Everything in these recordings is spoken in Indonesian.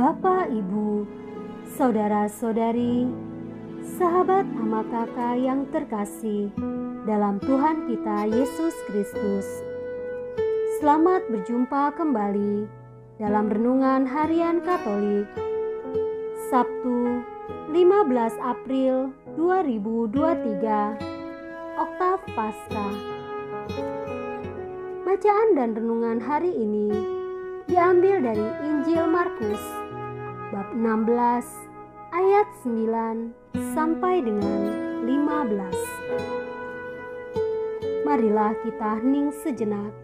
Bapak, Ibu, saudara-saudari, sahabat ama kakak yang terkasih dalam Tuhan kita Yesus Kristus. Selamat berjumpa kembali dalam Renungan Harian Katolik, Sabtu 15 April 2023, Oktav Paskah. Bacaan dan renungan hari ini diambil dari Injil Markus bab 16 ayat 9 sampai dengan 15. Marilah kita hening sejenak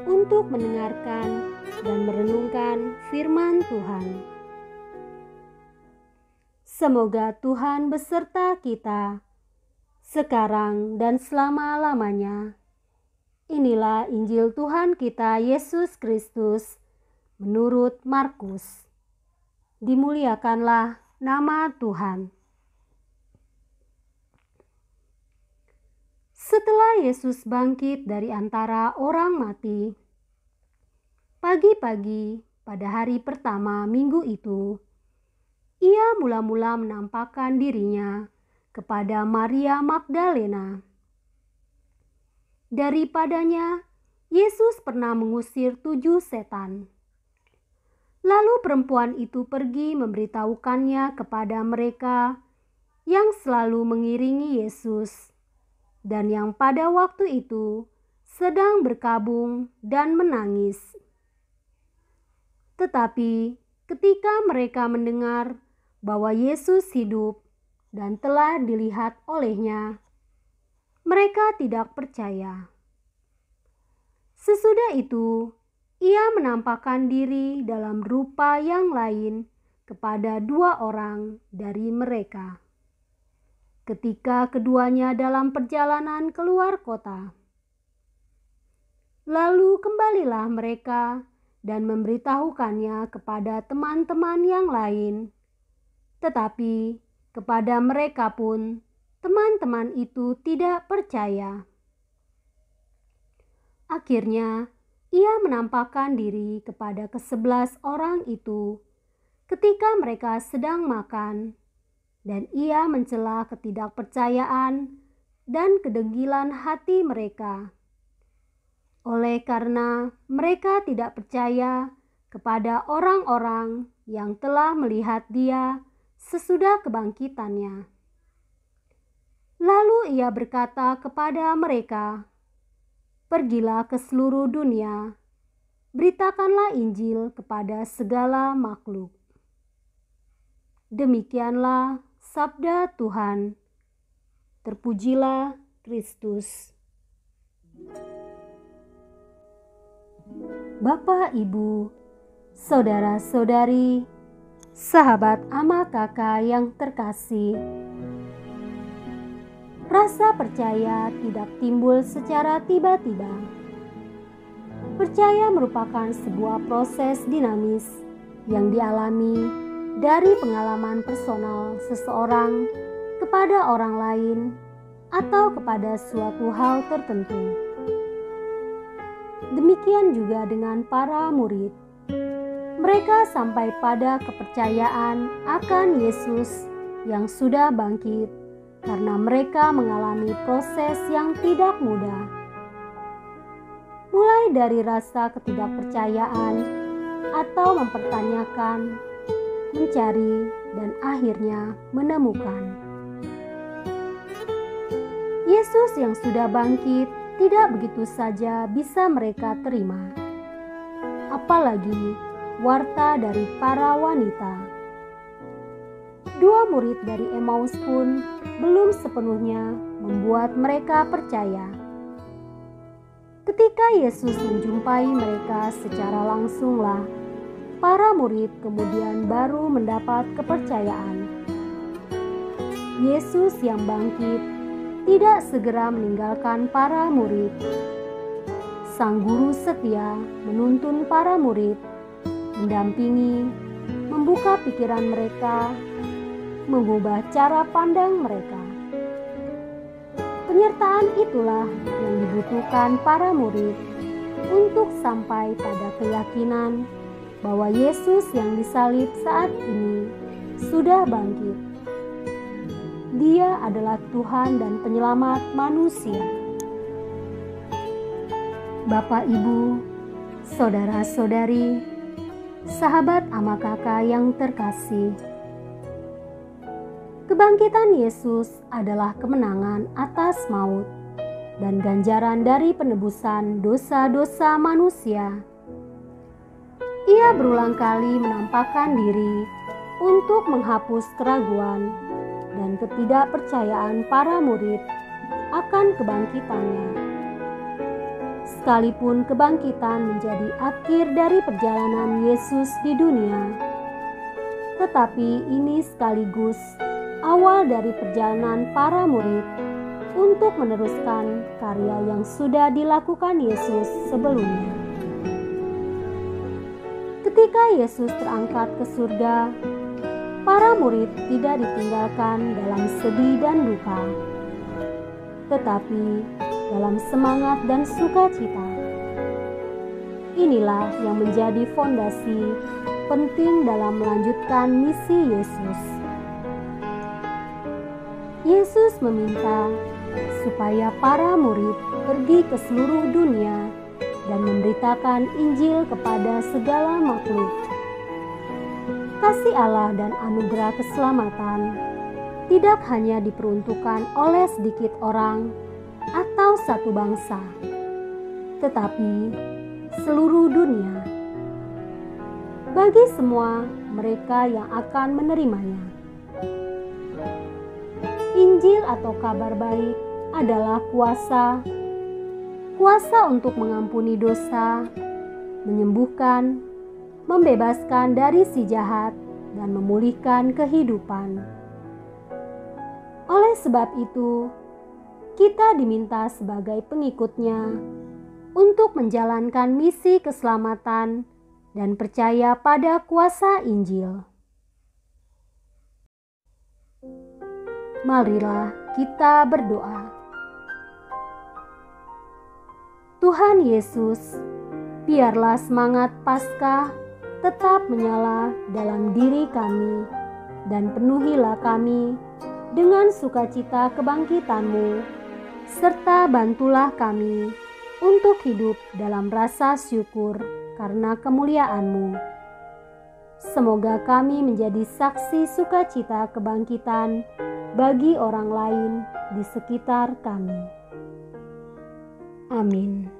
untuk mendengarkan dan merenungkan firman Tuhan. Semoga Tuhan beserta kita sekarang dan selama-lamanya. Inilah Injil Tuhan kita Yesus Kristus menurut Markus. Dimuliakanlah nama Tuhan. Setelah Yesus bangkit dari antara orang mati, pagi-pagi pada hari pertama minggu itu, ia mula-mula menampakkan dirinya kepada Maria Magdalena. Daripadanya, Yesus pernah mengusir 7 setan. Lalu perempuan itu pergi memberitahukannya kepada mereka yang selalu mengiringi Yesus dan yang pada waktu itu sedang berkabung dan menangis. Tetapi ketika mereka mendengar bahwa Yesus hidup dan telah dilihat olehnya, mereka tidak percaya. Sesudah itu, ia menampakkan diri dalam rupa yang lain kepada 2 orang dari mereka, ketika keduanya dalam perjalanan keluar kota. Lalu kembalilah mereka dan memberitahukannya kepada teman-teman yang lain, tetapi kepada mereka pun teman-teman itu tidak percaya. Akhirnya, ia menampakkan diri kepada ke-11 orang itu ketika mereka sedang makan, dan ia mencela ketidakpercayaan dan kedengkilan hati mereka. Oleh karena mereka tidak percaya kepada orang-orang yang telah melihat dia sesudah kebangkitannya. Lalu ia berkata kepada mereka, "Pergilah ke seluruh dunia, beritakanlah Injil kepada segala makhluk." Demikianlah sabda Tuhan. Terpujilah Kristus. Bapak, Ibu, saudara-saudari, sahabat ama kakak yang terkasih, rasa percaya tidak timbul secara tiba-tiba. Percaya merupakan sebuah proses dinamis yang dialami dari pengalaman personal seseorang kepada orang lain atau kepada suatu hal tertentu. Demikian juga dengan para murid. Mereka sampai pada kepercayaan akan Yesus yang sudah bangkit karena mereka mengalami proses yang tidak mudah. Mulai dari rasa ketidakpercayaan atau mempertanyakan, mencari, dan akhirnya menemukan. Yesus yang sudah bangkit tidak begitu saja bisa mereka terima. Apalagi warta dari para wanita. 2 murid dari Emmaus pun belum sepenuhnya membuat mereka percaya. Ketika Yesus menjumpai mereka secara langsunglah, para murid kemudian baru mendapat kepercayaan. Yesus yang bangkit tidak segera meninggalkan para murid. Sang guru setia menuntun para murid, mendampingi, membuka pikiran mereka, mengubah cara pandang mereka. Penyertaan itulah yang dibutuhkan para murid untuk sampai pada keyakinan bahwa Yesus yang disalib saat ini sudah bangkit. Dia adalah Tuhan dan Penyelamat manusia. Bapak, Ibu, saudara-saudari, sahabat ama kakak yang terkasih, kebangkitan Yesus adalah kemenangan atas maut dan ganjaran dari penebusan dosa-dosa manusia. Ia berulang kali menampakkan diri untuk menghapus keraguan dan ketidakpercayaan para murid akan kebangkitannya. Sekalipun kebangkitan menjadi akhir dari perjalanan Yesus di dunia, tetapi ini sekaligus awal dari perjalanan para murid untuk meneruskan karya yang sudah dilakukan Yesus sebelumnya. Ketika Yesus terangkat ke surga, para murid tidak ditinggalkan dalam sedih dan duka, tetapi dalam semangat dan sukacita. Inilah yang menjadi fondasi penting dalam melanjutkan misi Yesus. Yesus meminta supaya para murid pergi ke seluruh dunia dan memberitakan Injil kepada segala makhluk. Kasih Allah dan anugerah keselamatan tidak hanya diperuntukkan oleh sedikit orang atau satu bangsa, tetapi seluruh dunia, bagi semua mereka yang akan menerimanya. Injil atau kabar baik adalah kuasa untuk mengampuni dosa, menyembuhkan, membebaskan dari si jahat, dan memulihkan kehidupan. Oleh sebab itu, kita diminta sebagai pengikutnya untuk menjalankan misi keselamatan dan percaya pada kuasa Injil. Marilah kita berdoa. Tuhan Yesus, biarlah semangat Paskah tetap menyala dalam diri kami dan penuhilah kami dengan sukacita kebangkitan-Mu, serta bantulah kami untuk hidup dalam rasa syukur karena kemuliaan-Mu. Semoga kami menjadi saksi sukacita kebangkitan bagi orang lain di sekitar kami. Amin.